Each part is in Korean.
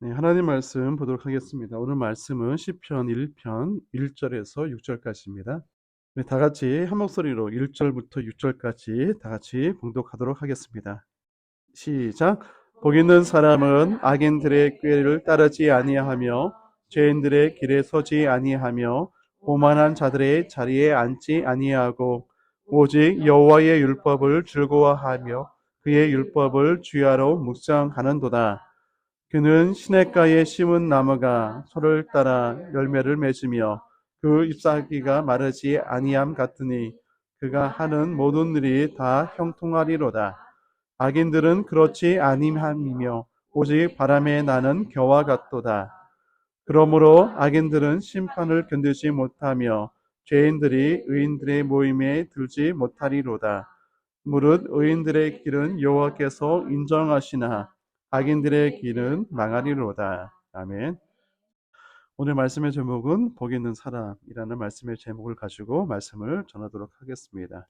네, 하나님 말씀 보도록 하겠습니다. 오늘 말씀은 시편 1편 1절에서 6절까지입니다. 네, 다 같이 한 목소리로 1절부터 6절까지 다 같이 봉독하도록 하겠습니다. 시작. 복 있는 사람은 악인들의 꾀를 따르지 아니하며 죄인들의 길에 서지 아니하며 오만한 자들의 자리에 앉지 아니하고 오직 여호와의 율법을 즐거워하며 그의 율법을 주야로 묵상하는도다. 그는 시냇가에 심은 나무가 소를 따라 열매를 맺으며 그 잎사귀가 마르지 아니함 같으니 그가 하는 모든 일이 다 형통하리로다. 악인들은 그렇지 아니함이며 오직 바람에 나는 겨와 같도다. 그러므로 악인들은 심판을 견디지 못하며 죄인들이 의인들의 모임에 들지 못하리로다. 무릇 의인들의 길은 여호와께서 인정하시나 악인들의 길은 망하리로다. 아멘. 오늘 말씀의 제목은 복 있는 사람이라는 말씀의 제목을 가지고 말씀을 전하도록 하겠습니다.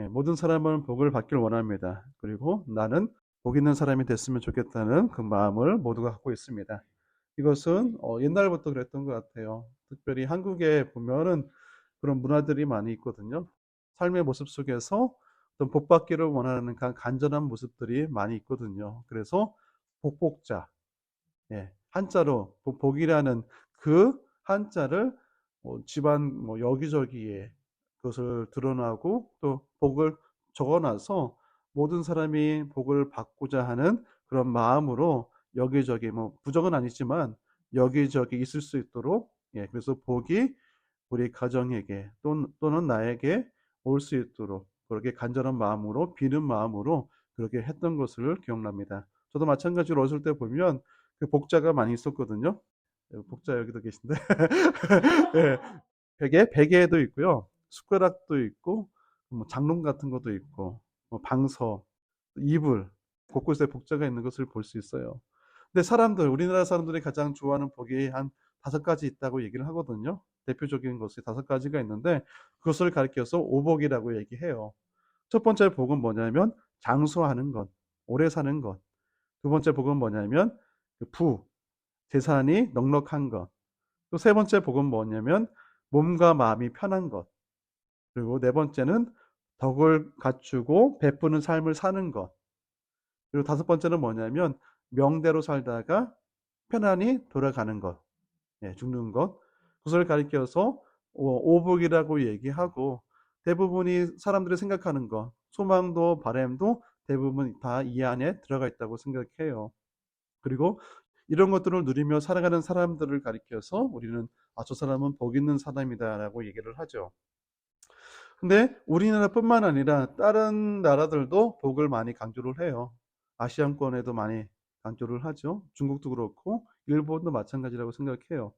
모든 사람은 복을 받길 원합니다. 그리고 나는 복 있는 사람이 됐으면 좋겠다는 그 마음을 모두가 갖고 있습니다. 이것은 옛날부터 그랬던 것 같아요. 특별히 한국에 보면은 그런 문화들이 많이 있거든요. 삶의 모습 속에서 어떤 복 받기를 원하는 간절한 모습들이 많이 있거든요. 그래서 복복자, 한자로 복이라는 그 한자를 집안 여기저기에 그것을 드러나고 또 복을 적어놔서 모든 사람이 복을 받고자 하는 그런 마음으로 여기저기 부정은 아니지만 여기저기 있을 수 있도록, 그래서 복이 우리 가정에게 또는 나에게 올 수 있도록 그렇게 간절한 마음으로 비는 마음으로 그렇게 했던 것을 기억납니다. 저도 마찬가지로 어렸을 때 보면 그 복자가 많이 있었거든요. 복자 여기도 계신데 예, 베개도 있고요, 숟가락도 있고, 장롱 같은 것도 있고, 방서, 이불, 곳곳에 복자가 있는 것을 볼 수 있어요. 근데 우리나라 사람들이 가장 좋아하는 복이 한 5가지 있다고 얘기를 하거든요. 대표적인 것이 5가지가 있는데 그것을 가리켜서 오복이라고 얘기해요. 첫 번째 복은 뭐냐면 장수하는 것, 오래 사는 것. 두 번째 복은 뭐냐면 재산이 넉넉한 것. 또 세 번째 복은 뭐냐면 몸과 마음이 편한 것. 그리고 네 번째는 덕을 갖추고 베푸는 삶을 사는 것. 그리고 다섯 번째는 뭐냐면 명대로 살다가 편안히 돌아가는 것, 죽는 것. 그것을 가리켜서 오복이라고 얘기하고, 대부분이 사람들이 생각하는 것, 소망도 바램도 대부분 다 이 안에 들어가 있다고 생각해요. 그리고 이런 것들을 누리며 살아가는 사람들을 가리켜서 우리는 저 사람은 복 있는 사람이다라고 얘기를 하죠. 근데 우리나라뿐만 아니라 다른 나라들도 복을 많이 강조를 해요. 아시안권에도 많이 강조를 하죠. 중국도 그렇고 일본도 마찬가지라고 생각해요.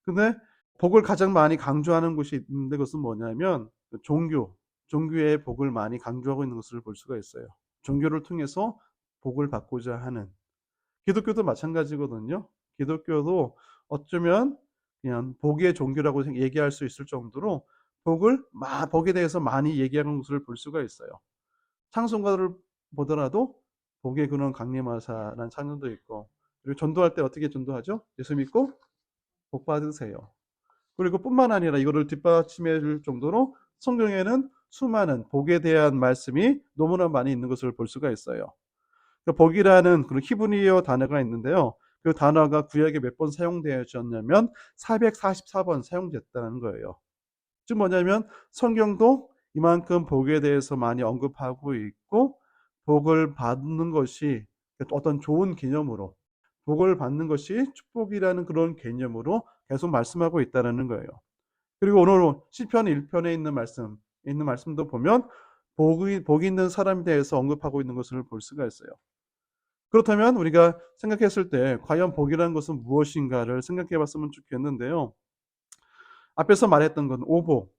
근데 복을 가장 많이 강조하는 곳이 있는데 그것은 뭐냐면 종교의 복을 많이 강조하고 있는 것을 볼 수가 있어요. 종교를 통해서 복을 받고자 하는, 기독교도 마찬가지거든요. 기독교도 어쩌면 그냥 복의 종교라고 얘기할 수 있을 정도로 복에 대해서 많이 얘기하는 것을 볼 수가 있어요. 찬송가를 보더라도 복의 근원 강림하사라는 찬송도 있고, 그리고 전도할 때 어떻게 전도하죠? 예수 믿고 복 받으세요. 그리고 뿐만 아니라 이거를 뒷받침해 줄 정도로 성경에는 수많은 복에 대한 말씀이 너무나 많이 있는 것을 볼 수가 있어요. 복이라는 그런 히브리어 단어가 있는데요. 그 단어가 구약에 몇 번 사용되었냐면 444번 사용됐다는 거예요. 즉 뭐냐면 성경도 이만큼 복에 대해서 많이 언급하고 있고, 복을 받는 것이 어떤 좋은 개념으로, 복을 받는 것이 축복이라는 그런 개념으로 계속 말씀하고 있다는 거예요. 그리고 오늘 시편 1편에 있는 말씀도 보면 복이 있는 사람에 대해서 언급하고 있는 것을 볼 수가 있어요. 그렇다면 우리가 생각했을 때 과연 복이라는 것은 무엇인가를 생각해 봤으면 좋겠는데요. 앞에서 말했던 건 오복,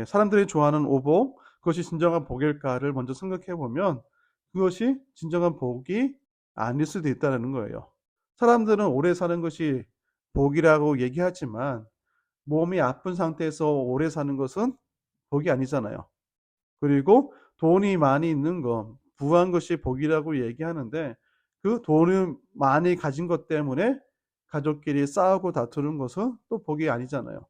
사람들이 좋아하는 오복, 그것이 진정한 복일까를 먼저 생각해 보면 그것이 진정한 복이 아닐 수도 있다는 거예요. 사람들은 오래 사는 것이 복이라고 얘기하지만 몸이 아픈 상태에서 오래 사는 것은 복이 아니잖아요. 그리고 돈이 많이 있는 것, 부한 것이 복이라고 얘기하는데 그 돈을 많이 가진 것 때문에 가족끼리 싸우고 다투는 것은 또 복이 아니잖아요.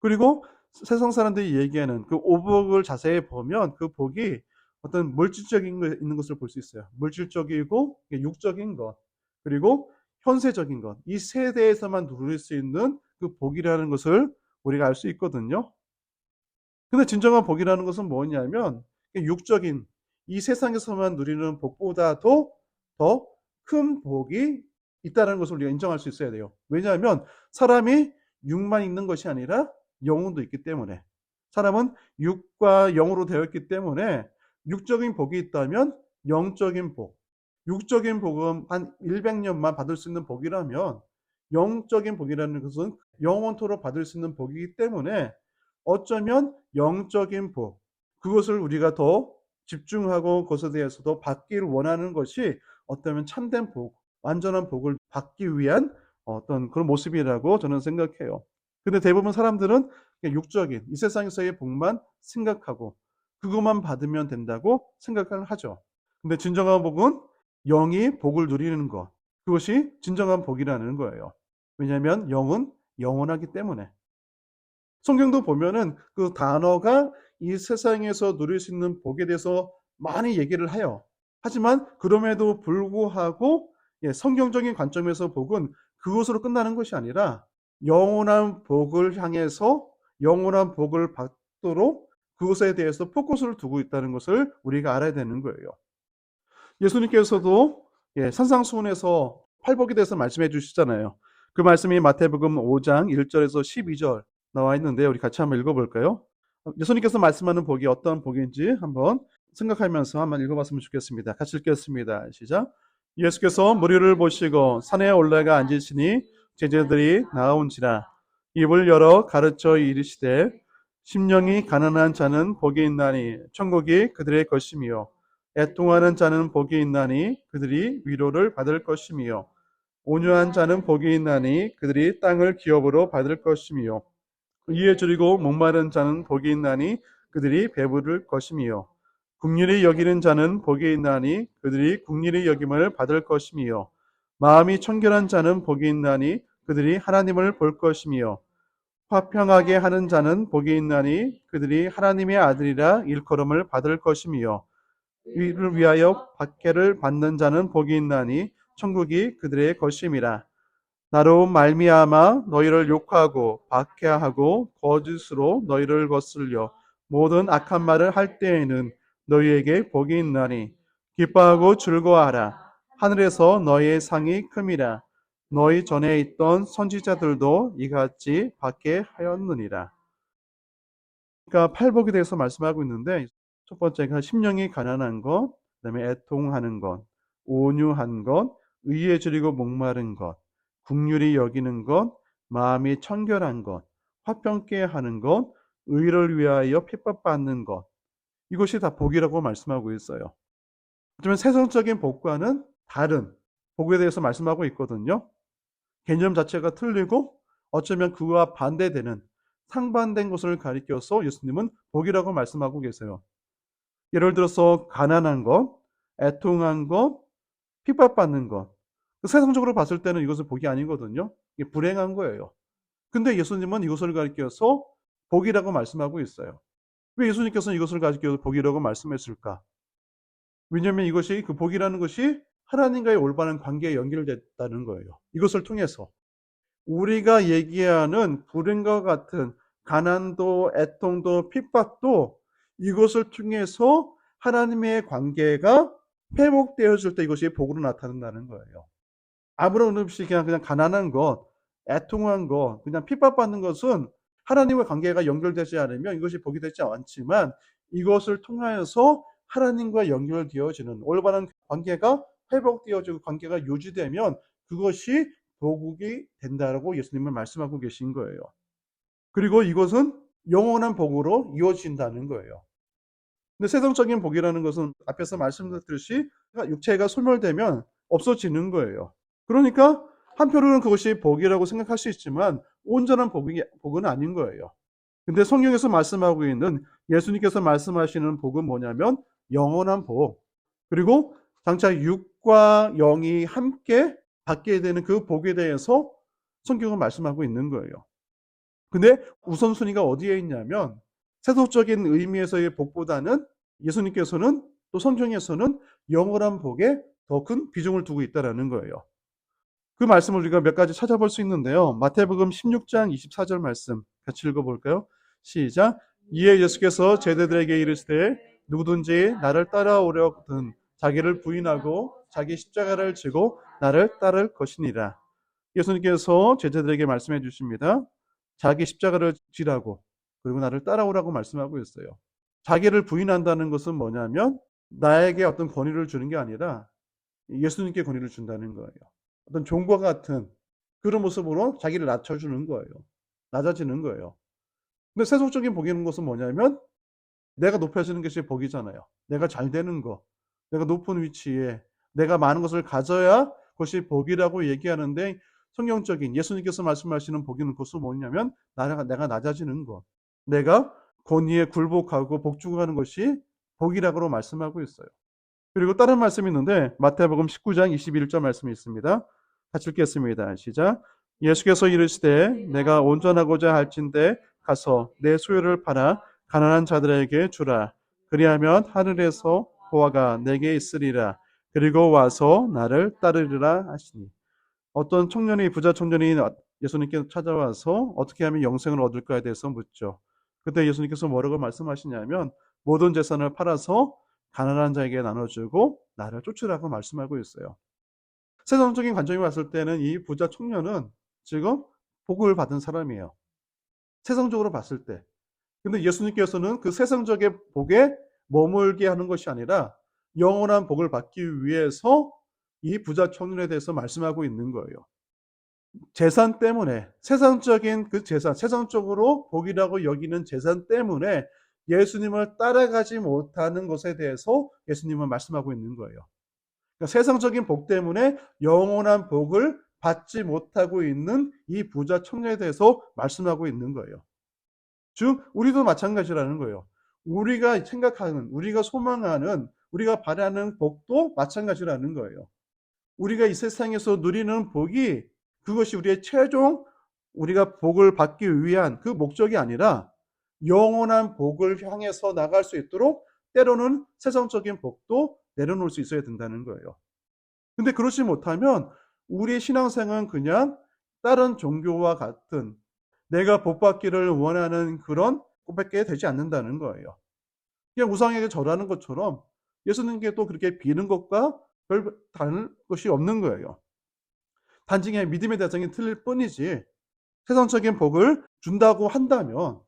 그리고 세상 사람들이 얘기하는 그 오복을 자세히 보면 그 복이 어떤 물질적인 거 있는 것을 볼 수 있어요. 물질적이고 육적인 것, 그리고 현세적인 것. 이 세 대에서만 누릴 수 있는 그 복이라는 것을 우리가 알 수 있거든요. 근데 진정한 복이라는 것은 뭐냐면 육적인 이 세상에서만 누리는 복보다도 더 큰 복이 있다는 것을 우리가 인정할 수 있어야 돼요. 왜냐하면 사람이 육만 있는 것이 아니라 영혼도 있기 때문에, 사람은 육과 영으로 되어 있기 때문에 육적인 복이 있다면 영적인 복, 육적인 복은 한 100년만 받을 수 있는 복이라면 영적인 복이라는 것은 영원토록 받을 수 있는 복이기 때문에 어쩌면 영적인 복, 그것을 우리가 더 집중하고 그것에 대해서도 받기를 원하는 것이 어쩌면 참된 복, 완전한 복을 받기 위한 어떤 그런 모습이라고 저는 생각해요. 근데 대부분 사람들은 육적인 이 세상에서의 복만 생각하고 그것만 받으면 된다고 생각을 하죠. 근데 진정한 복은 영이 복을 누리는 것, 그것이 진정한 복이라는 거예요. 왜냐하면 영은 영원하기 때문에. 성경도 보면은 그 단어가 이 세상에서 누릴 수 있는 복에 대해서 많이 얘기를 해요. 하지만 그럼에도 불구하고 성경적인 관점에서 복은 그것으로 끝나는 것이 아니라 영원한 복을 향해서 영원한 복을 받도록 그것에 대해서 포커스를 두고 있다는 것을 우리가 알아야 되는 거예요. 예수님께서도 산상수훈에서 팔복에 대해서 말씀해 주시잖아요. 그 말씀이 마태복음 5장 1절에서 12절 나와 있는데 우리 같이 한번 읽어볼까요? 예수님께서 말씀하는 복이 어떤 복인지 한번 생각하면서 한번 읽어봤으면 좋겠습니다. 같이 읽겠습니다. 시작. 예수께서 무리를 보시고 산에 올라가 앉으시니 제자들이 나아온지라 입을 열어 가르쳐 이르시되 심령이 가난한 자는 복이 있나니 천국이 그들의 것이며 애통하는 자는 복이 있나니 그들이 위로를 받을 것이며 온유한 자는 복이 있나니 그들이 땅을 기업으로 받을 것이며 이에 줄이고 목마른 자는 복이 있나니 그들이 배부를 것이며 긍휼히 여기는 자는 복이 있나니 그들이 긍휼히 여김을 받을 것이며 마음이 청결한 자는 복이 있나니 그들이 하나님을 볼 것이며 화평하게 하는 자는 복이 있나니 그들이 하나님의 아들이라 일컬음을 받을 것이며 이를 위하여 박해를 받는 자는 복이 있나니 천국이 그들의 것임이라. 나로 말미암아 너희를 욕하고 박해하고 거짓으로 너희를 거슬려 모든 악한 말을 할 때에는 너희에게 복이 있나니 기뻐하고 즐거워하라. 하늘에서 너희의 상이 큼이라. 너희 전에 있던 선지자들도 이같이 박해하였느니라. 그러니까 팔복에 대해서 말씀하고 있는데 첫 번째가 심령이 가난한 것, 그다음에 애통하는 것, 온유한 것, 의에 줄이고 목마른 것, 긍휼히 여기는 것, 마음이 청결한 것, 화평케 하는 것, 의를 위하여 핍박받는 것. 이것이 다 복이라고 말씀하고 있어요. 하지만 세상적인 복과는 다른 복에 대해서 말씀하고 있거든요. 개념 자체가 틀리고 어쩌면 그와 반대되는 상반된 것을 가리켜서 예수님은 복이라고 말씀하고 계세요. 예를 들어서 가난한 것, 애통한 것, 핍박받는 것. 세상적으로 봤을 때는 이것은 복이 아니거든요. 이게 불행한 거예요. 근데 예수님은 이것을 가리켜서 복이라고 말씀하고 있어요. 왜 예수님께서는 이것을 가리켜서 복이라고 말씀했을까? 왜냐하면 이것이 그 복이라는 것이 하나님과의 올바른 관계에 연결됐다는 거예요. 이것을 통해서 우리가 얘기하는 불행과 같은 가난도, 애통도, 핍박도 이것을 통해서 하나님의 관계가 회복되어질 때 이것이 복으로 나타난다는 거예요. 아무런 없이 그냥 가난한 것, 애통한 것, 그냥 핍박받는 것은 하나님과 관계가 연결되지 않으면 이것이 복이 되지 않지만 이것을 통하여서 하나님과 연결되어지는 올바른 관계가 회복되어지고 관계가 유지되면 그것이 복이 된다라고 예수님은 말씀하고 계신 거예요. 그리고 이것은 영원한 복으로 이어진다는 거예요. 근데 세상적인 복이라는 것은 앞에서 말씀드렸듯이 육체가 소멸되면 없어지는 거예요. 그러니까 한편으로는 그것이 복이라고 생각할 수 있지만 온전한 복은 아닌 거예요. 근데 성경에서 말씀하고 있는 예수님께서 말씀하시는 복은 뭐냐면 영원한 복. 그리고 장차 육과 육과 영이 함께 받게 되는 그 복에 대해서 성경은 말씀하고 있는 거예요. 근데 우선순위가 어디에 있냐면 세속적인 의미에서의 복보다는 예수님께서는 또 성경에서는 영원한 복에 더 큰 비중을 두고 있다라는 거예요. 그 말씀을 우리가 몇 가지 찾아볼 수 있는데요. 마태복음 16장 24절 말씀 같이 읽어볼까요? 시작. 이에 예수께서 제자들에게 이르시되 누구든지 나를 따라오려거든 자기를 부인하고 자기 십자가를 지고 나를 따를 것이니라. 예수님께서 제자들에게 말씀해 주십니다. 자기 십자가를 지라고 그리고 나를 따라오라고 말씀하고 있어요. 자기를 부인한다는 것은 뭐냐면 나에게 어떤 권위를 주는 게 아니라 예수님께 권위를 준다는 거예요. 어떤 종과 같은 그런 모습으로 자기를 낮춰주는 거예요. 낮아지는 거예요. 근데 세속적인 복이라는 것은 뭐냐면 내가 높아지는 것이 복이잖아요. 내가 잘 되는 거, 내가 높은 위치에 내가 많은 것을 가져야 그것이 복이라고 얘기하는데 성경적인 예수님께서 말씀하시는 복이는 그것은 뭐냐면 내가 낮아지는 것, 내가 권위에 굴복하고 복종하는 것이 복이라고 말씀하고 있어요. 그리고 다른 말씀이 있는데 마태복음 19장 21절 말씀이 있습니다. 같이 읽겠습니다. 시작. 예수께서 이르시되 내가 온전하고자 할진대 가서 내 소유를 팔아 가난한 자들에게 주라. 그리하면 하늘에서 보화가 내게 있으리라. 그리고 와서 나를 따르리라 하시니. 어떤 청년이 부자 청년이 예수님께 찾아와서 어떻게 하면 영생을 얻을까에 대해서 묻죠. 그때 예수님께서 뭐라고 말씀하시냐면 모든 재산을 팔아서 가난한 자에게 나눠주고 나를 쫓으라고 말씀하고 있어요. 세상적인 관점이 봤을 때는 이 부자 청년은 지금 복을 받은 사람이에요. 세상적으로 봤을 때. 근데 예수님께서는 그 세상적인 복에 머물게 하는 것이 아니라 영원한 복을 받기 위해서 이 부자 청년에 대해서 말씀하고 있는 거예요. 재산 때문에 세상적인 그 재산, 세상적으로 복이라고 여기는 재산 때문에 예수님을 따라가지 못하는 것에 대해서 예수님은 말씀하고 있는 거예요. 그러니까 세상적인 복 때문에 영원한 복을 받지 못하고 있는 이 부자 청년에 대해서 말씀하고 있는 거예요. 즉 우리도 마찬가지라는 거예요. 우리가 생각하는, 우리가 소망하는, 우리가 바라는 복도 마찬가지라는 거예요. 우리가 이 세상에서 누리는 복이 그것이 우리의 최종 우리가 복을 받기 위한 그 목적이 아니라 영원한 복을 향해서 나갈 수 있도록 때로는 세상적인 복도 내려놓을 수 있어야 된다는 거예요. 근데 그렇지 못하면 우리의 신앙생활은 그냥 다른 종교와 같은 내가 복 받기를 원하는 그런 복밖에 되지 않는다는 거예요. 그냥 우상에게 절하는 것처럼 예수님께 또 그렇게 비는 것과 별 다른 것이 없는 거예요. 단지 그냥 믿음의 대상이 틀릴 뿐이지 세상적인 복을 준다고 한다면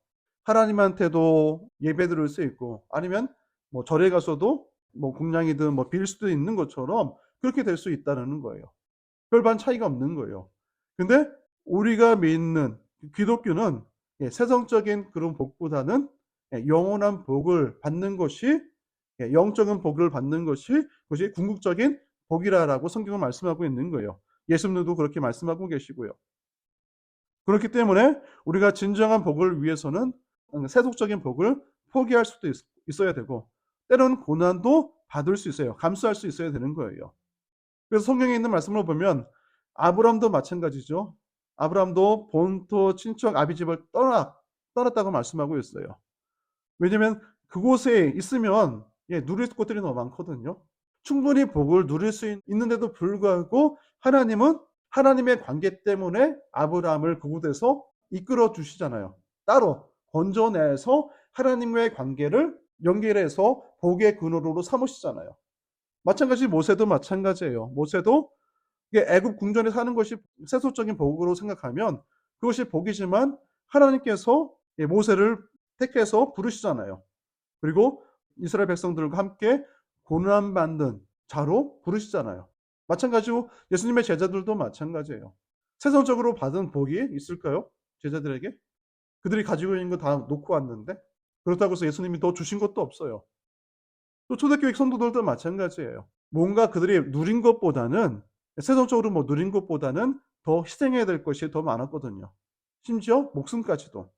하나님한테도 예배드릴 수 있고 아니면 뭐 절에 가서도 뭐 공양이든 뭐 빌 수도 있는 것처럼 그렇게 될 수 있다는 거예요. 별반 차이가 없는 거예요. 근데 우리가 믿는 기독교는 세상적인 그런 복보다는 영원한 복을 받는 것이 영적인 복을 받는 것이 그것이 궁극적인 복이라고 성경은 말씀하고 있는 거예요. 예수님도 그렇게 말씀하고 계시고요. 그렇기 때문에 우리가 진정한 복을 위해서는 세속적인 복을 포기할 수도 있어야 되고 때로는 고난도 받을 수 있어요. 감수할 수 있어야 되는 거예요. 그래서 성경에 있는 말씀을 보면 아브라함도 마찬가지죠. 아브라함도 본토 친척 아비집을 떠났다고 말씀하고 있어요. 왜냐하면 그곳에 있으면 누릴 것들이 너무 많거든요. 충분히 복을 누릴 수 있는데도 불구하고 하나님은 하나님의 관계 때문에 아브라함을 그곳에서 이끌어 주시잖아요. 따로 건져내서 하나님과의 관계를 연결해서 복의 근원으로 삼으시잖아요. 마찬가지 모세도 마찬가지예요. 모세도 애굽 궁전에 사는 것이 세속적인 복으로 생각하면 그것이 복이지만 하나님께서 모세를 택해서 부르시잖아요. 그리고 이스라엘 백성들과 함께 고난받는 자로 부르시잖아요. 마찬가지로 예수님의 제자들도 마찬가지예요. 세상적으로 받은 복이 있을까요? 제자들에게? 그들이 가지고 있는 거 다 놓고 왔는데 그렇다고 해서 예수님이 더 주신 것도 없어요. 또 초대교회 성도들도 마찬가지예요. 뭔가 그들이 누린 것보다는 세상적으로 뭐 누린 것보다는 더 희생해야 될 것이 더 많았거든요. 심지어 목숨까지도.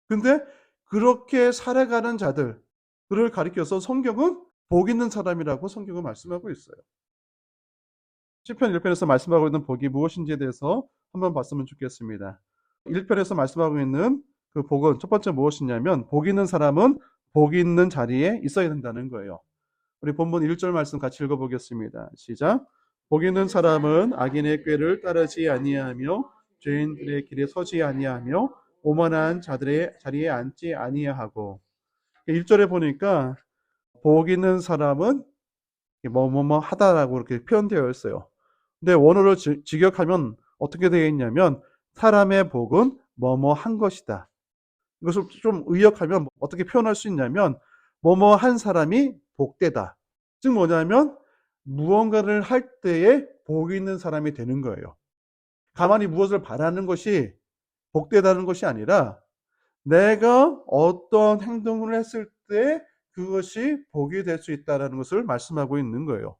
근데 그렇게 살아가는 자들을 가리켜서 성경은 복 있는 사람이라고 성경은 말씀하고 있어요. 시편 1편에서 말씀하고 있는 복이 무엇인지에 대해서 한번 봤으면 좋겠습니다. 1편에서 말씀하고 있는 그 복은 첫 번째 무엇이냐면 복 있는 사람은 복 있는 자리에 있어야 된다는 거예요. 우리 본문 1절 말씀 같이 읽어보겠습니다. 시작. 복 있는 사람은 악인의 꾀를 따르지 아니하며 죄인들의 길에 서지 아니하며 오만한 자들의 자리에 앉지 아니하고. 1절에 보니까 복 있는 사람은 뭐뭐뭐 하다라고 이렇게 표현되어 있어요. 근데 원어를 직역하면 어떻게 되어 있냐면 사람의 복은 뭐뭐 한 것이다. 이것을 좀 의역하면 어떻게 표현할 수 있냐면 뭐뭐 한 사람이 복되다. 즉 뭐냐면 무언가를 할 때에 복이 있는 사람이 되는 거예요. 가만히 무엇을 바라는 것이 복되다는 것이 아니라 내가 어떤 행동을 했을 때 그것이 복이 될 수 있다는 것을 말씀하고 있는 거예요.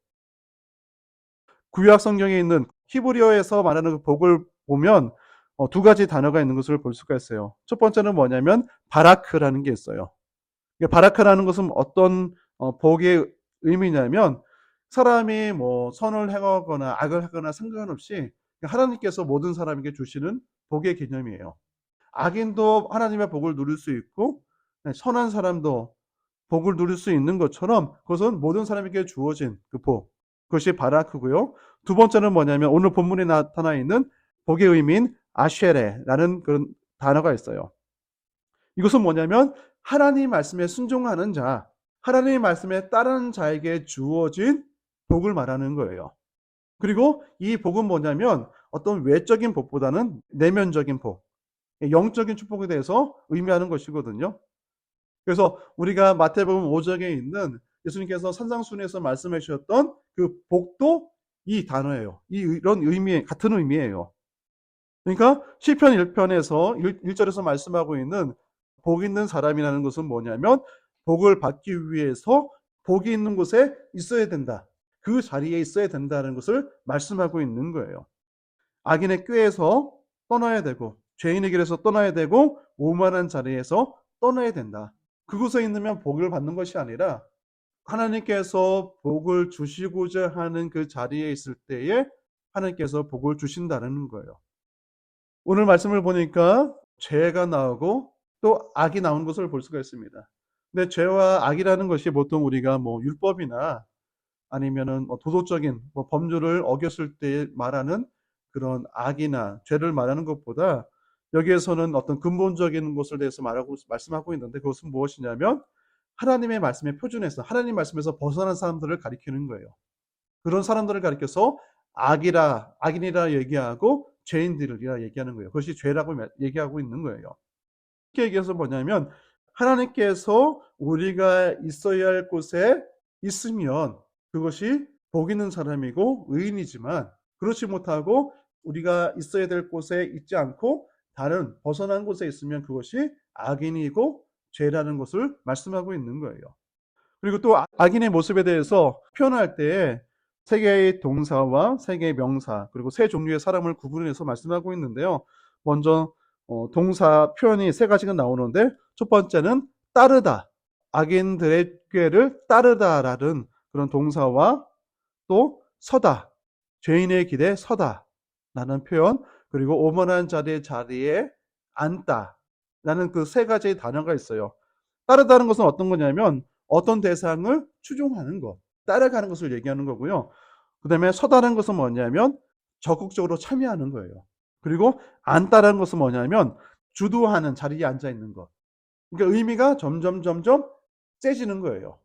구약 성경에 있는 히브리어에서 말하는 그 복을 보면 두 가지 단어가 있는 것을 볼 수가 있어요. 첫 번째는 뭐냐면 바라크라는 게 있어요. 바라크라는 것은 어떤 복의 의미냐면 사람이 뭐 선을 행하거나 악을 하거나 상관없이 하나님께서 모든 사람에게 주시는 복의 개념이에요. 악인도 하나님의 복을 누릴 수 있고 선한 사람도 복을 누릴 수 있는 것처럼 그것은 모든 사람에게 주어진 그 복, 그것이 바라크고요. 두 번째는 뭐냐면 오늘 본문에 나타나 있는 복의 의미인 아쉐레라는 그런 단어가 있어요. 이것은 뭐냐면 하나님 말씀에 순종하는 자, 하나님 말씀에 따르는 자에게 주어진 복을 말하는 거예요. 그리고 이 복은 뭐냐면 어떤 외적인 복보다는 내면적인 복, 영적인 축복에 대해서 의미하는 것이거든요. 그래서 우리가 마태복음 5장에 있는 예수님께서 산상수훈에서 말씀해 주셨던 그 복도 이 단어예요. 이런 의미, 같은 의미예요. 그러니까 시편 1편에서 1절에서 말씀하고 있는 복 있는 사람이라는 것은 뭐냐면 복을 받기 위해서 복이 있는 곳에 있어야 된다. 그 자리에 있어야 된다는 것을 말씀하고 있는 거예요. 악인의 꾀에서 떠나야 되고 죄인의 길에서 떠나야 되고 오만한 자리에서 떠나야 된다. 그곳에 있으면 복을 받는 것이 아니라 하나님께서 복을 주시고자 하는 그 자리에 있을 때에 하나님께서 복을 주신다는 거예요. 오늘 말씀을 보니까 죄가 나오고 또 악이 나온 것을 볼 수가 있습니다. 근데 죄와 악이라는 것이 보통 우리가 뭐 율법이나 아니면은 도덕적인 법률을 어겼을 때 말하는 그런 악이나 죄를 말하는 것보다 여기에서는 어떤 근본적인 것에 대해서 말씀하고 있는데 그것은 무엇이냐면 하나님의 말씀에 표준해서 하나님 말씀에서 벗어난 사람들을 가리키는 거예요. 그런 사람들을 가리켜서 악인이라 얘기하고 죄인들이라 얘기하는 거예요. 그것이 죄라고 얘기하고 있는 거예요. 이렇게 얘기해서 뭐냐면 하나님께서 우리가 있어야 할 곳에 있으면 그것이 복 있는 사람이고 의인이지만 그렇지 못하고 우리가 있어야 될 곳에 있지 않고 다른 벗어난 곳에 있으면 그것이 악인이고 죄라는 것을 말씀하고 있는 거예요. 그리고 또 악인의 모습에 대해서 표현할 때 세 개의 동사와 세 개의 명사 그리고 세 종류의 사람을 구분해서 말씀하고 있는데요. 먼저 동사 표현이 세 가지가 나오는데 첫 번째는 따르다. 악인들의 꾀를 따르다라는 그런 동사와 또 서다. 죄인의 길에 서다 라는 표현 그리고 오만한 자리에 앉다 라는 그 세 가지의 단어가 있어요. 따르다는 것은 어떤 거냐면 어떤 대상을 추종하는 것, 따라가는 것을 얘기하는 거고요. 그 다음에 서다는 것은 뭐냐면 적극적으로 참여하는 거예요. 그리고 앉다라는 것은 뭐냐면 주도하는 자리에 앉아 있는 것. 그러니까 의미가 점점 세지는 거예요.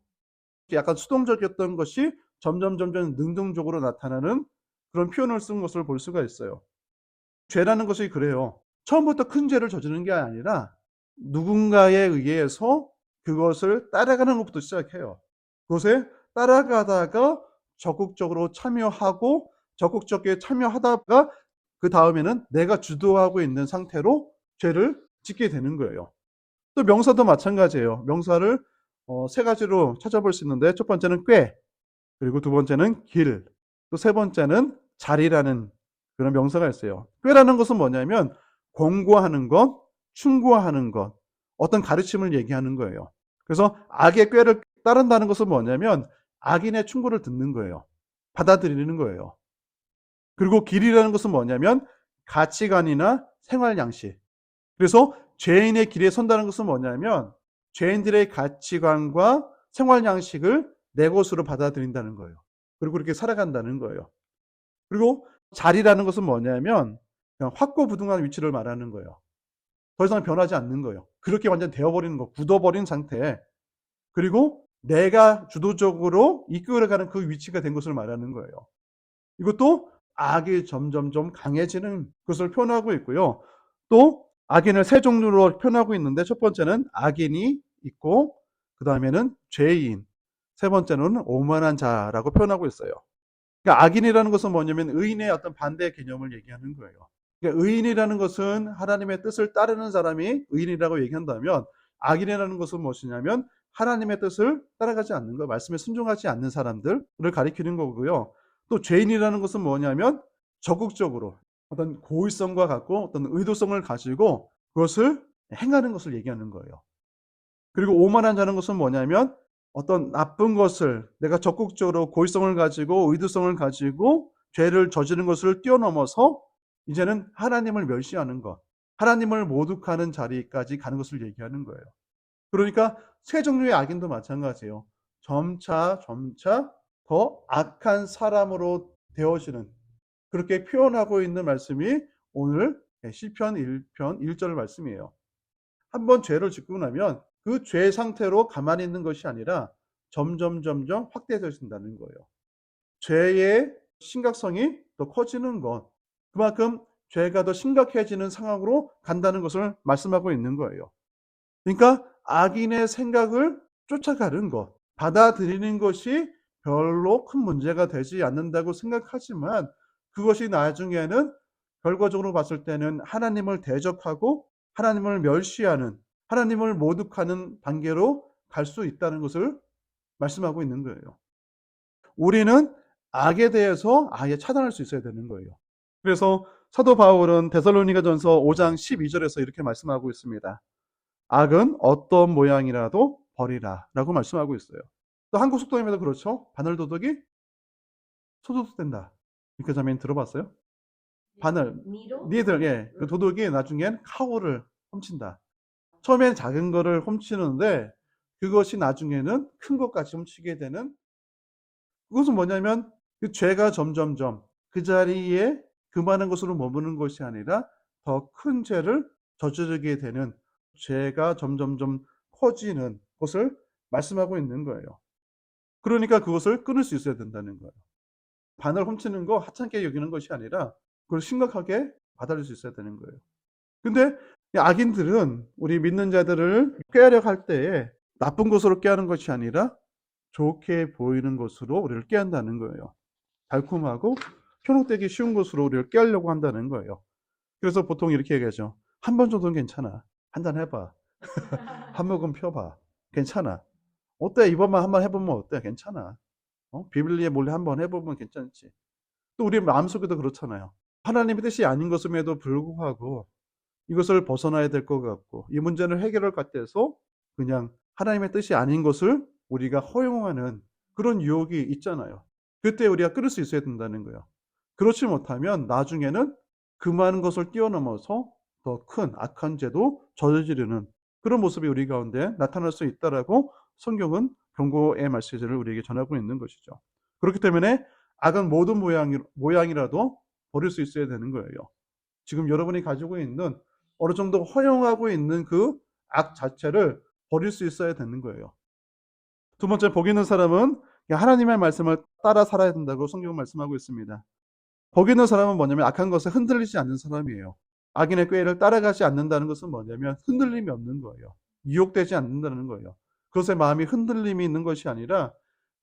약간 수동적이었던 것이 점점 능동적으로 나타나는 그런 표현을 쓴 것을 볼 수가 있어요. 죄라는 것이 그래요. 처음부터 큰 죄를 저지르는 게 아니라 누군가에 의해서 그것을 따라가는 것부터 시작해요. 그것에 따라가다가 적극적으로 참여하고 적극적으로 참여하다가 그 다음에는 내가 주도하고 있는 상태로 죄를 짓게 되는 거예요. 또 명사도 마찬가지예요. 명사를 세 가지로 찾아볼 수 있는데 첫 번째는 꾀, 그리고 두 번째는 길, 또 세 번째는 자리라는 그런 명사가 있어요. 꾀라는 것은 뭐냐면 권고하는 것, 충고하는 것, 어떤 가르침을 얘기하는 거예요. 그래서 악의 꾀를 따른다는 것은 뭐냐면 악인의 충고를 듣는 거예요. 받아들이는 거예요. 그리고 길이라는 것은 뭐냐면 가치관이나 생활 양식. 그래서 죄인의 길에 선다는 것은 뭐냐면 죄인들의 가치관과 생활 양식을 내 것으로 받아들인다는 거예요. 그리고 그렇게 살아간다는 거예요. 그리고 자리라는 것은 뭐냐면 그냥 확고부동한 위치를 말하는 거예요. 더 이상 변하지 않는 거예요. 그렇게 완전 되어버리는 거, 굳어버린 상태. 그리고 내가 주도적으로 이끌어가는 그 위치가 된 것을 말하는 거예요. 이것도 악이 점점점 강해지는 것을 표현하고 있고요. 또 악인을 세 종류로 표현하고 있는데 첫 번째는 악인이 있고 그 다음에는 죄인, 세 번째는 오만한 자라고 표현하고 있어요. 그러니까 악인이라는 것은 뭐냐면 의인의 어떤 반대 개념을 얘기하는 거예요. 그러니까 의인이라는 것은 하나님의 뜻을 따르는 사람이 의인이라고 얘기한다면 악인이라는 것은 무엇이냐면 하나님의 뜻을 따라가지 않는 것, 말씀에 순종하지 않는 사람들을 가리키는 거고요. 또 죄인이라는 것은 뭐냐면 적극적으로 어떤 고의성과 같고 어떤 의도성을 가지고 그것을 행하는 것을 얘기하는 거예요. 그리고 오만한 자는 것은 뭐냐면 어떤 나쁜 것을 내가 적극적으로 고의성을 가지고 의도성을 가지고 죄를 저지른 것을 뛰어넘어서 이제는 하나님을 멸시하는 것, 하나님을 모독하는 자리까지 가는 것을 얘기하는 거예요. 그러니까 세 종류의 악인도 마찬가지예요. 점차 더 악한 사람으로 되어지는, 그렇게 표현하고 있는 말씀이 오늘 시편 1편 1절 말씀이에요. 한번 죄를 짓고 나면 그 죄 상태로 가만히 있는 것이 아니라 점점 확대되어진다는 거예요. 죄의 심각성이 더 커지는 것, 그만큼 죄가 더 심각해지는 상황으로 간다는 것을 말씀하고 있는 거예요. 그러니까 악인의 생각을 쫓아가는 것, 받아들이는 것이 별로 큰 문제가 되지 않는다고 생각하지만 그것이 나중에는 결과적으로 봤을 때는 하나님을 대적하고 하나님을 멸시하는, 하나님을 모독하는 단계로 갈 수 있다는 것을 말씀하고 있는 거예요. 우리는 악에 대해서 아예 차단할 수 있어야 되는 거예요. 그래서 사도 바울은 데살로니가전서 5장 12절에서 이렇게 말씀하고 있습니다. 악은 어떤 모양이라도 버리라라고 말씀하고 있어요. 또 한국 속담에도 그렇죠. 바늘 도둑이 소도둑된다. 이렇게 자매님 들어봤어요? 바늘, 니들, 예, 그 도둑이 나중엔 카오를 훔친다. 처음엔 작은 거를 훔치는데 그것이 나중에는 큰 것까지 훔치게 되는, 그것은 뭐냐면 그 죄가 점점점 그 자리에 그 많은 것으로 머무는 것이 아니라 더 큰 죄를 저지르게 되는, 죄가 점점점 커지는 것을 말씀하고 있는 거예요. 그러니까 그것을 끊을 수 있어야 된다는 거예요. 바늘 훔치는 거 하찮게 여기는 것이 아니라 그걸 심각하게 받아들일 수 있어야 되는 거예요. 근데 악인들은 우리 믿는 자들을 꾀하려 할 때에 나쁜 것으로 꾀하는 것이 아니라 좋게 보이는 것으로 우리를 꾀한다는 거예요. 달콤하고 현혹되기 쉬운 것으로 우리를 꾀하려고 한다는 거예요. 그래서 보통 이렇게 얘기하죠. 한 번 정도는 괜찮아. 한잔 해봐. 한 모금 펴봐. 괜찮아. 어때? 이번만 한번 해보면 어때? 괜찮아. 비빌리에 몰래 한번 해보면 괜찮지. 또 우리 마음속에도 그렇잖아요. 하나님의 뜻이 아닌 것임에도 불구하고 이것을 벗어나야 될 것 같고 이 문제를 해결할 것 같아서 그냥 하나님의 뜻이 아닌 것을 우리가 허용하는 그런 유혹이 있잖아요. 그때 우리가 끊을 수 있어야 된다는 거예요. 그렇지 못하면 나중에는 그 많은 것을 뛰어넘어서 더 큰 악한 죄도 저지르는 그런 모습이 우리 가운데 나타날 수 있다라고 성경은 경고의 메시지를 우리에게 전하고 있는 것이죠. 그렇기 때문에 악은 모든 모양이라도 버릴 수 있어야 되는 거예요. 지금 여러분이 가지고 있는 어느 정도 허용하고 있는 그 악 자체를 버릴 수 있어야 되는 거예요. 두 번째, 복 있는 사람은 하나님의 말씀을 따라 살아야 된다고 성경은 말씀하고 있습니다. 복 있는 사람은 뭐냐면 악한 것에 흔들리지 않는 사람이에요. 악인의 꾀를 따라가지 않는다는 것은 뭐냐면 흔들림이 없는 거예요. 유혹되지 않는다는 거예요. 그것에 마음이 흔들림이 있는 것이 아니라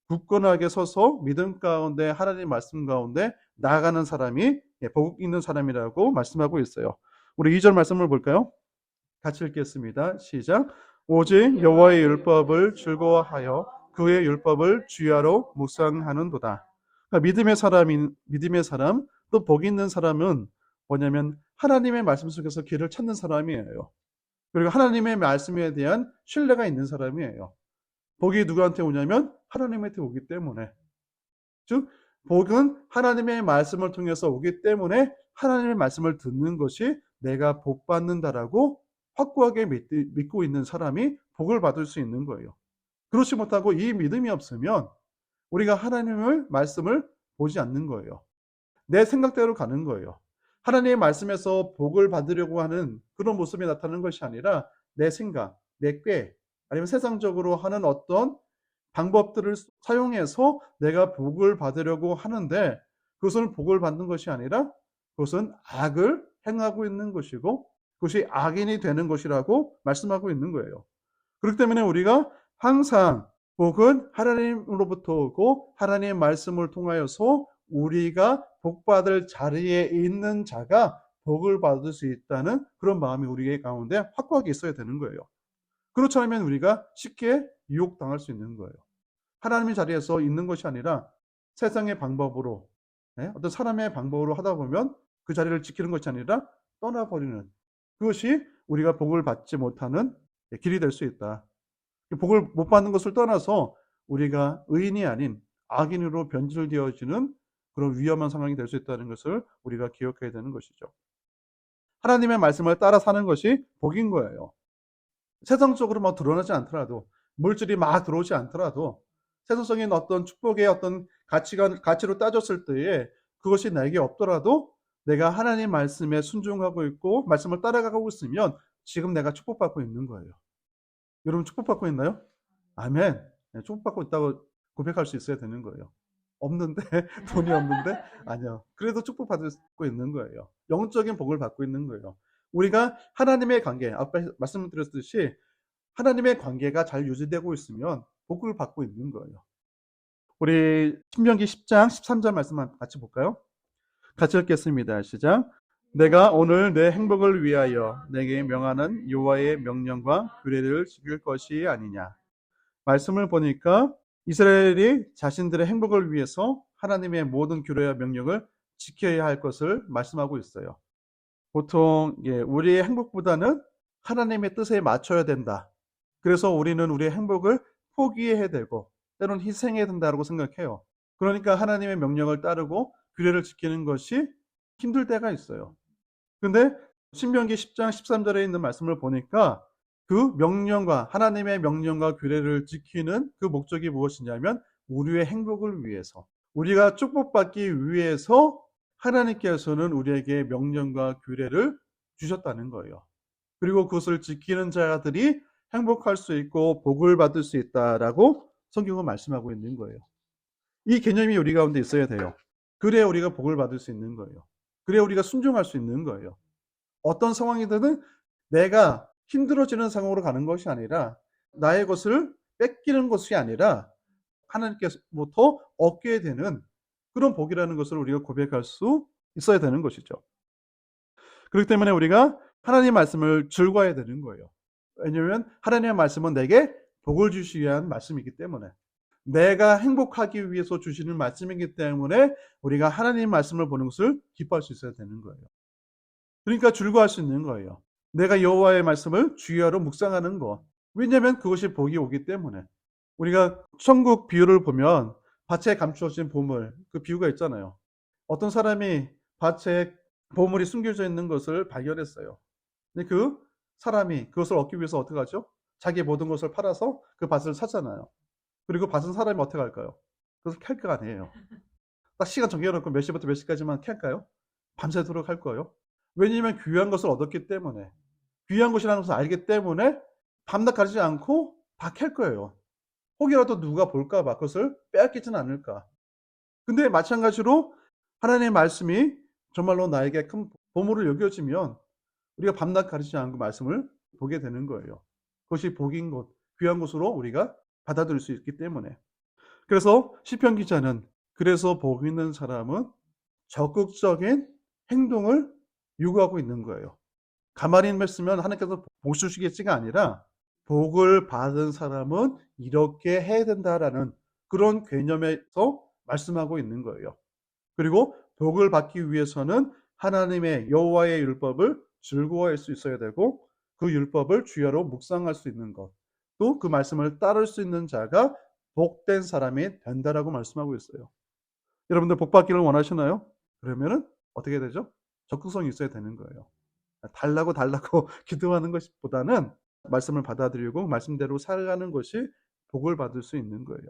굳건하게 서서 믿음 가운데 하나님 말씀 가운데 나아가는 사람이 복 있는 사람이라고 말씀하고 있어요. 우리 2절 말씀을 볼까요? 같이 읽겠습니다. 시작. 오직 여호와의 율법을 즐거워하여 그의 율법을 주야로 묵상하는도다. 그러니까 믿음의 사람, 또 복 있는 사람은 뭐냐면 하나님의 말씀 속에서 길을 찾는 사람이에요. 그리고 하나님의 말씀에 대한 신뢰가 있는 사람이에요. 복이 누구한테 오냐면 하나님한테 오기 때문에. 즉 복은 하나님의 말씀을 통해서 오기 때문에 하나님의 말씀을 듣는 것이 내가 복 받는다라고 확고하게 믿고 있는 사람이 복을 받을 수 있는 거예요. 그렇지 못하고 이 믿음이 없으면 우리가 하나님의 말씀을 보지 않는 거예요. 내 생각대로 가는 거예요. 하나님의 말씀에서 복을 받으려고 하는 그런 모습이 나타나는 것이 아니라 내 생각, 내 꾀, 아니면 세상적으로 하는 어떤 방법들을 사용해서 내가 복을 받으려고 하는데 그것은 복을 받는 것이 아니라 그것은 악을 행하고 있는 것이고 그것이 악인이 되는 것이라고 말씀하고 있는 거예요. 그렇기 때문에 우리가 항상 복은 하나님으로부터 오고 하나님의 말씀을 통하여서 우리가 복받을 자리에 있는 자가 복을 받을 수 있다는 그런 마음이 우리 가운데 확고하게 있어야 되는 거예요. 그렇지 않으면 우리가 쉽게 유혹당할 수 있는 거예요. 하나님의 자리에서 있는 것이 아니라 세상의 방법으로, 어떤 사람의 방법으로 하다 보면 그 자리를 지키는 것이 아니라 떠나버리는, 그것이 우리가 복을 받지 못하는 길이 될 수 있다. 복을 못 받는 것을 떠나서 우리가 의인이 아닌 악인으로 변질되어지는 그런 위험한 상황이 될 수 있다는 것을 우리가 기억해야 되는 것이죠. 하나님의 말씀을 따라 사는 것이 복인 거예요. 세상적으로 뭐 드러나지 않더라도, 물질이 막 들어오지 않더라도 세상적인 어떤 축복의 어떤 가치로 따졌을 때에 그것이 내게 없더라도 내가 하나님 말씀에 순종하고 있고 말씀을 따라가고 있으면 지금 내가 축복받고 있는 거예요. 여러분 축복받고 있나요? 아멘. 네, 축복받고 있다고 고백할 수 있어야 되는 거예요. 없는데 돈이 없는데 아니요. 그래도 축복받고 있는 거예요. 영적인 복을 받고 있는 거예요. 우리가 하나님의 관계, 아까 말씀드렸듯이 하나님의 관계가 잘 유지되고 있으면 복을 받고 있는 거예요. 우리 신명기 10장 13절 말씀 같이 볼까요? 같이 읽겠습니다. 시작. 내가 오늘 내 행복을 위하여 내게 명하는 여호와의 명령과 규례를 지킬 것이 아니냐. 말씀을 보니까 이스라엘이 자신들의 행복을 위해서 하나님의 모든 규례와 명령을 지켜야 할 것을 말씀하고 있어요. 보통 우리의 행복보다는 하나님의 뜻에 맞춰야 된다. 그래서 우리는 우리의 행복을 포기해야 되고 때로는 희생해야 된다고 생각해요. 그러니까 하나님의 명령을 따르고 규례를 지키는 것이 힘들 때가 있어요. 근데 신명기 10장 13절에 있는 말씀을 보니까 그 명령과 하나님의 명령과 규례를 지키는 그 목적이 무엇이냐면 우리의 행복을 위해서, 우리가 축복받기 위해서 하나님께서는 우리에게 명령과 규례를 주셨다는 거예요. 그리고 그것을 지키는 자들이 행복할 수 있고 복을 받을 수 있다라고 성경은 말씀하고 있는 거예요. 이 개념이 우리 가운데 있어야 돼요. 그래야 우리가 복을 받을 수 있는 거예요. 그래야 우리가 순종할 수 있는 거예요. 어떤 상황이든 내가 힘들어지는 상황으로 가는 것이 아니라 나의 것을 뺏기는 것이 아니라 하나님께서부터 얻게 되는 그런 복이라는 것을 우리가 고백할 수 있어야 되는 것이죠. 그렇기 때문에 우리가 하나님의 말씀을 즐거워해야 되는 거예요. 왜냐하면 하나님의 말씀은 내게 복을 주시기 위한 말씀이기 때문에, 내가 행복하기 위해서 주시는 말씀이기 때문에 우리가 하나님의 말씀을 보는 것을 기뻐할 수 있어야 되는 거예요. 그러니까 즐거워할 수 있는 거예요. 내가 여호와의 말씀을 주야로 묵상하는 것. 왜냐하면 그것이 복이 오기 때문에. 우리가 천국 비유를 보면 밭에 감추어진 보물, 그 비유가 있잖아요. 어떤 사람이 밭에 보물이 숨겨져 있는 것을 발견했어요. 근데 그 사람이 그것을 얻기 위해서 어떻게 하죠? 자기의 모든 것을 팔아서 그 밭을 사잖아요. 그리고 밭은 사람이 어떻게 할까요? 그것을 캘 거 아니에요. 딱 시간 정해놓고 몇 시부터 몇 시까지만 캘까요? 밤새도록 할 거예요. 왜냐하면 귀한 것을 얻었기 때문에, 귀한 것이라는 것을 알기 때문에 밤낮 가리지 않고 다 캘 거예요. 혹이라도 누가 볼까 봐 그것을 빼앗기지는 않을까. 근데 마찬가지로 하나님의 말씀이 정말로 나에게 큰 보물을 여겨지면 우리가 밤낮 가리지 않고 말씀을 보게 되는 거예요. 그것이 복인 것, 귀한 것으로 우리가 받아들일 수 있기 때문에. 그래서 시편 기자는 그래서 복 있는 사람은 적극적인 행동을 요구하고 있는 거예요. 가만히 있으면 하나님께서 복 주시겠지가 아니라 복을 받은 사람은 이렇게 해야 된다라는 그런 개념에서 말씀하고 있는 거예요. 그리고 복을 받기 위해서는 하나님의 여호와의 율법을 즐거워할 수 있어야 되고 그 율법을 주야로 묵상할 수 있는 것, 또 그 말씀을 따를 수 있는 자가 복된 사람이 된다라고 말씀하고 있어요. 여러분들 복 받기를 원하시나요? 그러면은 어떻게 되죠? 적극성이 있어야 되는 거예요. 달라고 달라고 기도하는 것보다는 말씀을 받아들이고 말씀대로 살아가는 것이 복을 받을 수 있는 거예요.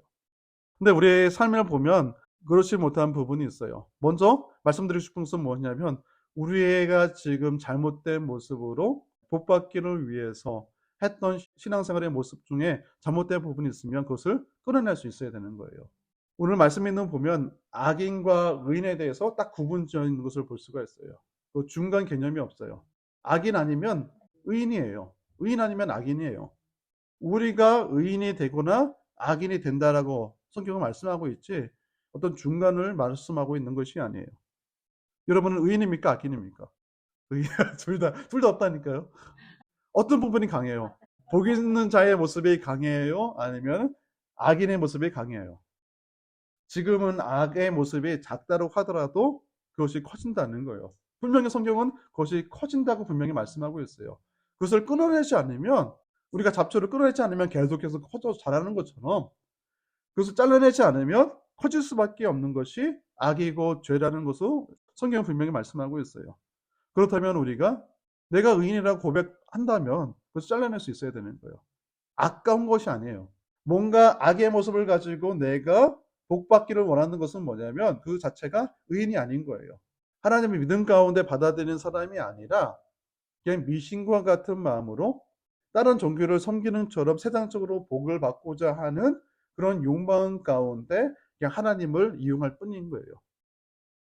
근데 우리의 삶을 보면 그렇지 못한 부분이 있어요. 먼저 말씀드리고 싶은 것은 뭐냐면 우리가 지금 잘못된 모습으로 복 받기를 위해서 했던 신앙생활의 모습 중에 잘못된 부분이 있으면 그것을 끊어낼 수 있어야 되는 거예요. 오늘 말씀 있는 보면 악인과 의인에 대해서 딱 구분되어 있는 것을 볼 수가 있어요. 그 중간 개념이 없어요. 악인 아니면 의인이에요. 의인 아니면 악인이에요. 우리가 의인이 되거나 악인이 된다라고 성경은 말씀하고 있지 어떤 중간을 말씀하고 있는 것이 아니에요. 여러분은 의인입니까? 악인입니까? 의인 둘 다 없다니까요. 어떤 부분이 강해요? 복 있는 자의 모습이 강해요? 아니면 악인의 모습이 강해요? 지금은 악의 모습이 작다고 하더라도 그것이 커진다는 거예요. 분명히 성경은 그것이 커진다고 분명히 말씀하고 있어요. 그것을 끊어내지 않으면 우리가 잡초를 끊어내지 않으면 계속해서 커져서 자라는 것처럼 그것을 잘라내지 않으면 커질 수밖에 없는 것이 악이고 죄라는 것을 성경은 분명히 말씀하고 있어요. 그렇다면 우리가 내가 의인이라고 고백한다면 그것을 잘라낼 수 있어야 되는 거예요. 아까운 것이 아니에요. 뭔가 악의 모습을 가지고 내가 복받기를 원하는 것은 뭐냐면 그 자체가 의인이 아닌 거예요. 하나님의 믿음 가운데 받아들이는 사람이 아니라 그냥 미신과 같은 마음으로 다른 종교를 섬기는처럼 세상적으로 복을 받고자 하는 그런 욕망 가운데 그냥 하나님을 이용할 뿐인 거예요.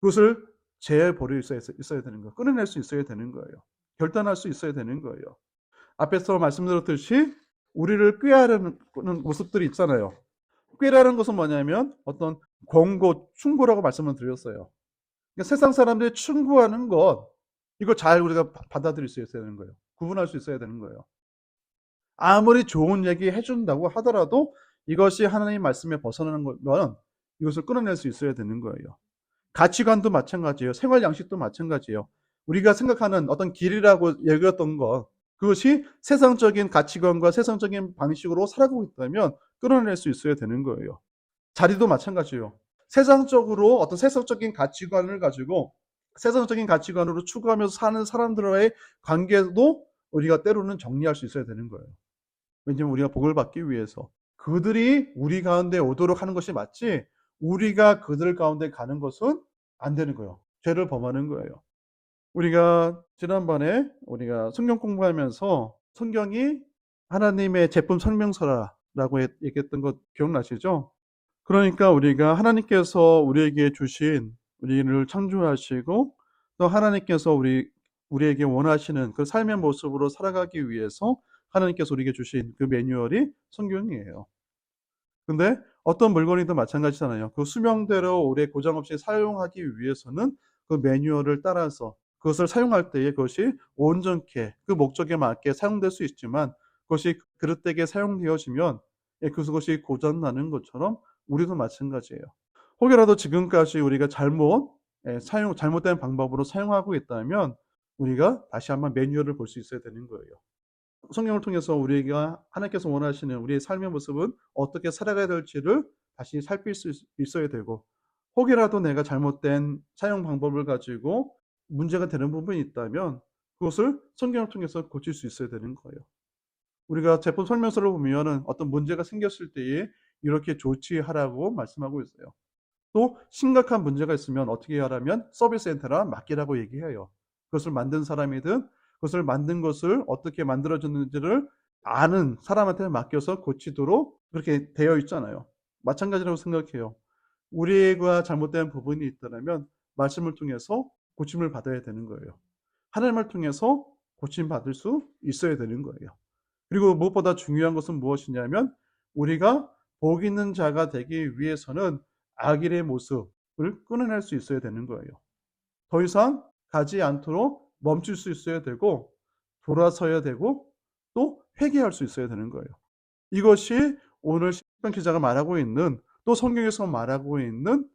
그것을 제어버릴 수 있어야 되는 거예요. 끊어낼 수 있어야 되는 거예요. 결단할 수 있어야 되는 거예요. 앞에서 말씀드렸듯이 우리를 꾀하려는 모습들이 있잖아요. 꾀라는 것은 뭐냐면 어떤 권고, 충고라고 말씀을 드렸어요. 그러니까 세상 사람들이 충고하는 것 이거 잘 우리가 받아들일 수 있어야 되는 거예요. 구분할 수 있어야 되는 거예요. 아무리 좋은 얘기 해준다고 하더라도 이것이 하나님 말씀에 벗어나는 거면 이것을 끊어낼 수 있어야 되는 거예요. 가치관도 마찬가지예요. 생활 양식도 마찬가지예요. 우리가 생각하는 어떤 길이라고 여겼던 것 그것이 세상적인 가치관과 세상적인 방식으로 살아가고 있다면 끊어낼 수 있어야 되는 거예요. 자리도 마찬가지예요. 세상적으로 어떤 세상적인 가치관을 가지고 세상적인 가치관으로 추구하면서 사는 사람들과의 관계도 우리가 때로는 정리할 수 있어야 되는 거예요. 왜냐하면 우리가 복을 받기 위해서 그들이 우리 가운데 오도록 하는 것이 맞지 우리가 그들 가운데 가는 것은 안 되는 거예요. 죄를 범하는 거예요. 우리가 지난번에 우리가 성경 공부하면서 성경이 하나님의 제품 설명서라고 얘기했던 것 기억나시죠? 그러니까 우리가 하나님께서 우리에게 주신 우리를 창조하시고 또 하나님께서 우리에게 원하시는 그 삶의 모습으로 살아가기 위해서 하나님께서 우리에게 주신 그 매뉴얼이 성경이에요. 근데 어떤 물건이든 마찬가지잖아요. 그 수명대로 오래 고장 없이 사용하기 위해서는 그 매뉴얼을 따라서 그것을 사용할 때에 그것이 온전케 그 목적에 맞게 사용될 수 있지만 그것이 그릇되게 사용되어지면 그것이 고장 나는 것처럼 우리도 마찬가지예요. 혹여라도 지금까지 우리가 잘못된 방법으로 사용하고 있다면 우리가 다시 한번 매뉴얼을 볼 수 있어야 되는 거예요. 성경을 통해서 우리가 하나님께서 원하시는 우리의 삶의 모습은 어떻게 살아가야 될지를 다시 살필 수 있어야 되고 혹이라도 내가 잘못된 사용 방법을 가지고 문제가 되는 부분이 있다면 그것을 성경을 통해서 고칠 수 있어야 되는 거예요. 우리가 제품 설명서를 보면은 어떤 문제가 생겼을 때에 이렇게 조치하라고 말씀하고 있어요. 또 심각한 문제가 있으면 어떻게 하라면 서비스 센터나 맡기라고 얘기해요. 그것을 만든 사람이든 그것을 만든 것을 어떻게 만들어졌는지를 아는 사람한테 맡겨서 고치도록 그렇게 되어 있잖아요. 마찬가지라고 생각해요. 우리가 잘못된 부분이 있다면 말씀을 통해서 고침을 받아야 되는 거예요. 하나님을 통해서 고침받을 수 있어야 되는 거예요. 그리고 무엇보다 중요한 것은 무엇이냐면 우리가 복 있는 자가 되기 위해서는 악인의 모습을 끊어낼 수 있어야 되는 거예요. 더 이상 가지 않도록 멈출 수 있어야 되고 돌아서야 되고 또 회개할 수 있어야 되는 거예요. 이것이 오늘 시편 기자가 말하고 있는 또 성경에서 말하고 있는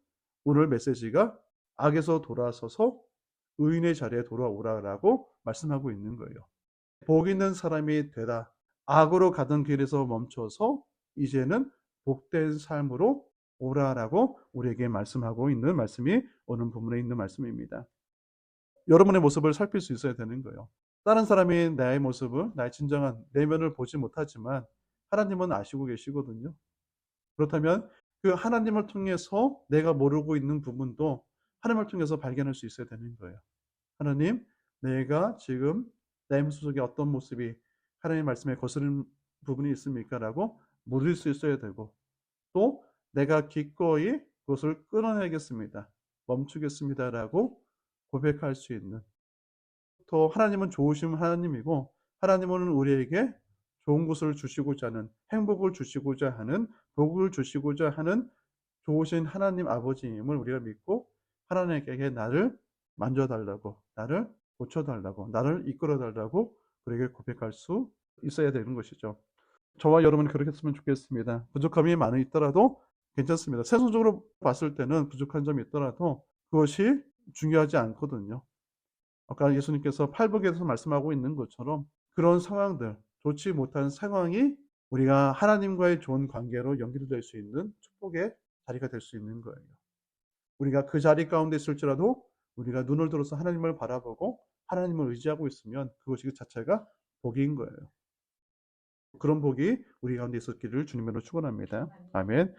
오늘 메시지가 악에서 돌아서서 의인의 자리에 돌아오라라고 말씀하고 있는 거예요. 복 있는 사람이 되라. 악으로 가던 길에서 멈춰서 이제는 복된 삶으로 오라라고 우리에게 말씀하고 있는 말씀이 오늘 본문에 있는 말씀입니다. 여러분의 모습을 살필 수 있어야 되는 거예요. 다른 사람이 나의 모습을, 나의 진정한 내면을 보지 못하지만 하나님은 아시고 계시거든요. 그렇다면 그 하나님을 통해서 내가 모르고 있는 부분도 하나님을 통해서 발견할 수 있어야 되는 거예요. 하나님, 내가 지금 내 모습 속에 어떤 모습이 하나님의 말씀에 거스른 부분이 있습니까? 라고 물을 수 있어야 되고, 또 내가 기꺼이 그것을 끊어내겠습니다. 멈추겠습니다. 라고 고백할 수 있는, 또 하나님은 좋으신 하나님이고 하나님은 우리에게 좋은 것을 주시고자 하는, 행복을 주시고자 하는, 복을 주시고자 하는 좋으신 하나님 아버지임을 우리가 믿고 하나님께 나를 만져달라고, 나를 고쳐달라고, 나를 이끌어달라고 우리에게 고백할 수 있어야 되는 것이죠. 저와 여러분이 그렇게 했으면 좋겠습니다. 부족함이 많이 있더라도 괜찮습니다. 세속적으로 봤을 때는 부족한 점이 있더라도 그것이 중요하지 않거든요. 아까 예수님께서 팔복에서 말씀하고 있는 것처럼 그런 상황들, 좋지 못한 상황이 우리가 하나님과의 좋은 관계로 연결될 수 있는 축복의 자리가 될 수 있는 거예요. 우리가 그 자리 가운데 있을지라도 우리가 눈을 들어서 하나님을 바라보고 하나님을 의지하고 있으면 그것이 그 자체가 복인 거예요. 그런 복이 우리 가운데 있었기를 주님으로 축원합니다. 아멘.